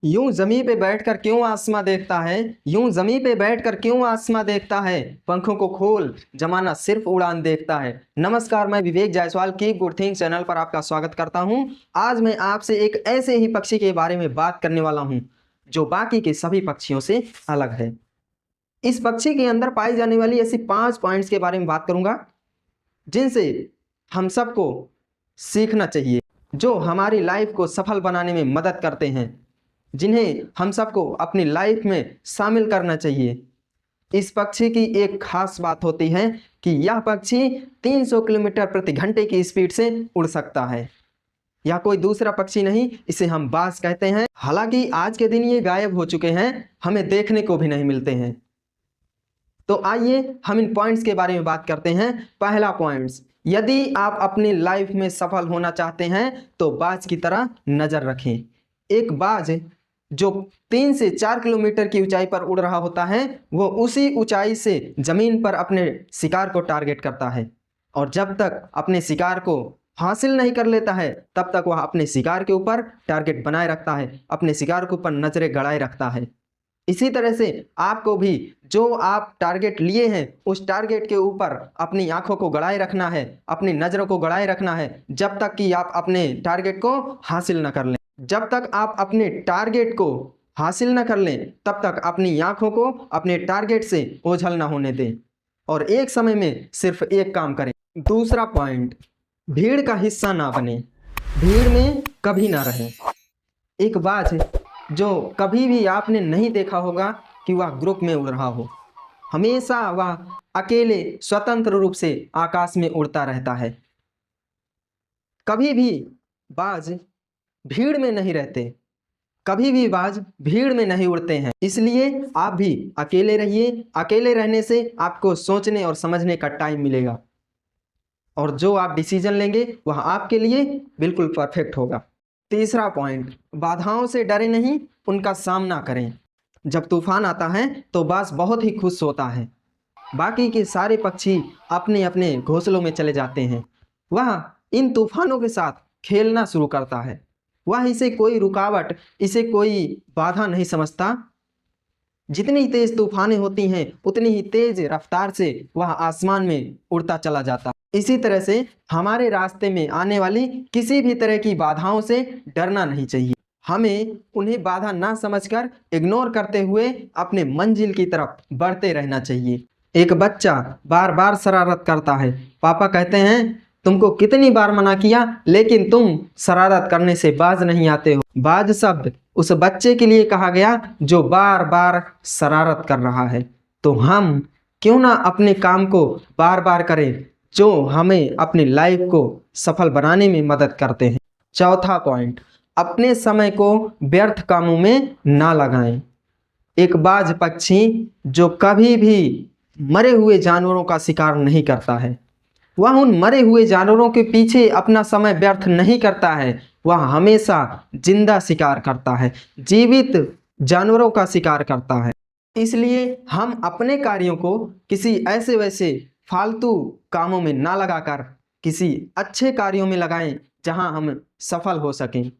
यूं जमीन पे बैठकर क्यों आसमां देखता है। यूं जमीन पे बैठकर क्यों आसमां देखता है। पंखों को खोल, जमाना सिर्फ उड़ान देखता है। नमस्कार, मैं Vivek Jaiswal keep good things channel पर आपका स्वागत करता हूं। आज मैं आपसे एक ऐसे ही पक्षी के बारे में बात करने वाला हूं जो बाकी के सभी पक्षियों से अलग है। इस पक्षी के अंदर पाई जाने वाली ऐसी 5 पॉइंट्स के बारे में बात करूंगा जिनसे हम सबको सीखना चाहिए, जो हमारी लाइफ को सफल बनाने में मदद करते हैं, जिन्हें हम सबको अपनी लाइफ में शामिल करना चाहिए। इस पक्षी की एक खास बात होती है कि यह पक्षी 300 किलोमीटर प्रति घंटे की स्पीड से उड़ सकता है। यह कोई दूसरा पक्षी नहीं, इसे हम बाज कहते हैं। हालांकि आज के दिन ये गायब हो चुके हैं, हमें देखने को भी नहीं मिलते हैं। तो आइए हम इन पॉइंट्स के बारे में बात करते हैं। पहला पॉइंट्स, यदि आप अपनी लाइफ में सफल होना चाहते हैं तो बाज की तरह नजर रखें। एक बाज जो 3 से 4 किलोमीटर की ऊंचाई पर उड़ रहा होता है, वो उसी ऊंचाई से जमीन पर अपने शिकार को टारगेट करता है, और जब तक अपने शिकार को हासिल नहीं कर लेता है तब तक वह अपने शिकार के ऊपर टारगेट बनाए रखता है, अपने शिकार के ऊपर नजरें गड़ाए रखता है। इसी तरह से आपको भी जो आप टारगेट लिए हैं उस टारगेट के ऊपर अपनी आंखों को गड़ाए रखना है, अपनी नज़रों को गड़ाए रखना है, जब तक कि आप अपने टारगेट को हासिल न कर लें। जब तक आप अपने टारगेट को हासिल न कर लें तब तक अपनी आंखों को अपने टारगेट से ओझल न होने दें, और एक समय में सिर्फ एक काम करें। दूसरा पॉइंट, भीड़ का हिस्सा ना बने, भीड़ में कभी ना रहें। एक बाज जो कभी भी आपने नहीं देखा होगा कि वह ग्रुप में उड़ रहा हो, हमेशा वह अकेले स्वतंत्र रूप से आकाश में उड़ता रहता है। कभी भी बाज भीड़ में नहीं रहते, कभी भी बाज भीड़ में नहीं उड़ते हैं। इसलिए आप भी अकेले रहिए। अकेले रहने से आपको सोचने और समझने का टाइम मिलेगा, और जो आप डिसीजन लेंगे वह आपके लिए बिल्कुल परफेक्ट होगा। तीसरा पॉइंट, बाधाओं से डरे नहीं, उनका सामना करें। जब तूफान आता है तो बाज बहुत ही खुश होता है। बाकी के सारे पक्षी अपने अपने घोंसलों में चले जाते हैं। वह इन तूफानों के साथ खेलना शुरू करता है। वह इसे कोई रुकावट, इसे कोई बाधा नहीं समझता। जितनी तेज तूफानें होती हैं उतनी ही तेज रफ्तार से वह आसमान में उड़ता चला जाता है। इसी तरह से हमारे रास्ते में आने वाली किसी भी तरह की बाधाओं से डरना नहीं चाहिए। हमें उन्हें बाधा ना समझकर इग्नोर करते हुए अपने मंजिल की तरफ बढ़ते रहना चाहिए। एक बच्चा बार बार शरारत करता है। पापा कहते हैं, तुमको कितनी बार मना किया लेकिन तुम शरारत करने से बाज नहीं आते हो। बाज शब्द उस बच्चे के लिए कहा गया जो बार बार शरारत कर रहा है। तो हम क्यों ना अपने काम को बार बार करें जो हमें अपनी लाइफ को सफल बनाने में मदद करते हैं। चौथा पॉइंट, अपने समय को व्यर्थ कामों में ना लगाएं। एक बाज पक्षी जो कभी भी मरे हुए जानवरों का शिकार नहीं करता है, वह उन मरे हुए जानवरों के पीछे अपना समय व्यर्थ नहीं करता है। वह हमेशा जिंदा शिकार करता है, जीवित जानवरों का शिकार करता है। इसलिए हम अपने कार्यों को किसी ऐसे वैसे फालतू कामों में ना लगाकर किसी अच्छे कार्यों में लगाएं जहां हम सफल हो सकें,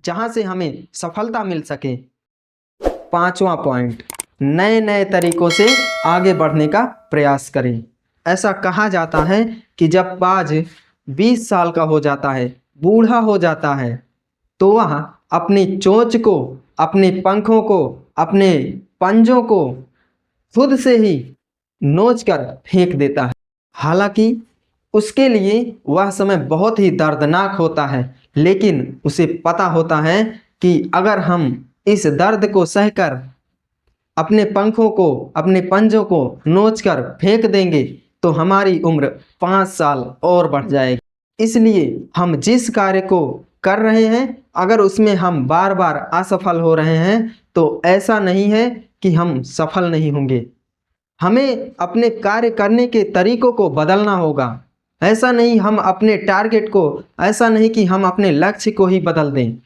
जहां से हमें सफलता मिल सके। पांचवा पॉइंट, नए नए तरीकों से आगे बढ़ने का प्रयास करें। ऐसा कहा जाता है कि जब बाज 20 साल का हो जाता है, बूढ़ा हो जाता है, तो वह अपनी चोंच को, अपने पंखों को, अपने पंजों को खुद से ही नोच कर फेंक देता है। हालांकि उसके लिए वह समय बहुत ही दर्दनाक होता है, लेकिन उसे पता होता है कि अगर हम इस दर्द को सहकर अपने पंखों को, अपने पंजों को नोच कर फेंक देंगे तो हमारी उम्र 5 साल और बढ़ जाएगी। इसलिए हम जिस कार्य को कर रहे हैं, अगर उसमें हम बार बार असफल हो रहे हैं तो ऐसा नहीं है कि हम सफल नहीं होंगे। हमें अपने कार्य करने के तरीकों को बदलना होगा। ऐसा नहीं हम अपने टारगेट को, ऐसा नहीं कि हम अपने लक्ष्य को ही बदल दें।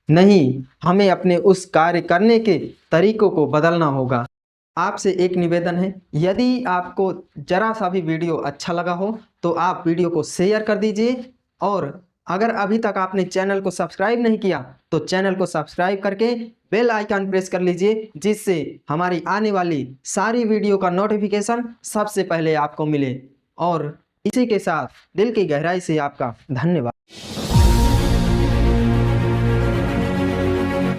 नहीं, हमें अपने उस कार्य करने के तरीकों को बदलना होगा। आपसे एक निवेदन है, यदि आपको जरा सा भी वीडियो अच्छा लगा हो तो आप वीडियो को शेयर कर दीजिए, और अगर अभी तक आपने चैनल को सब्सक्राइब नहीं किया तो चैनल को सब्सक्राइब करके बेल आइकन प्रेस कर लीजिए, जिससे हमारी आने वाली सारी वीडियो का नोटिफिकेशन सबसे पहले आपको मिले। और इसी के साथ दिल की गहराई से आपका धन्यवाद।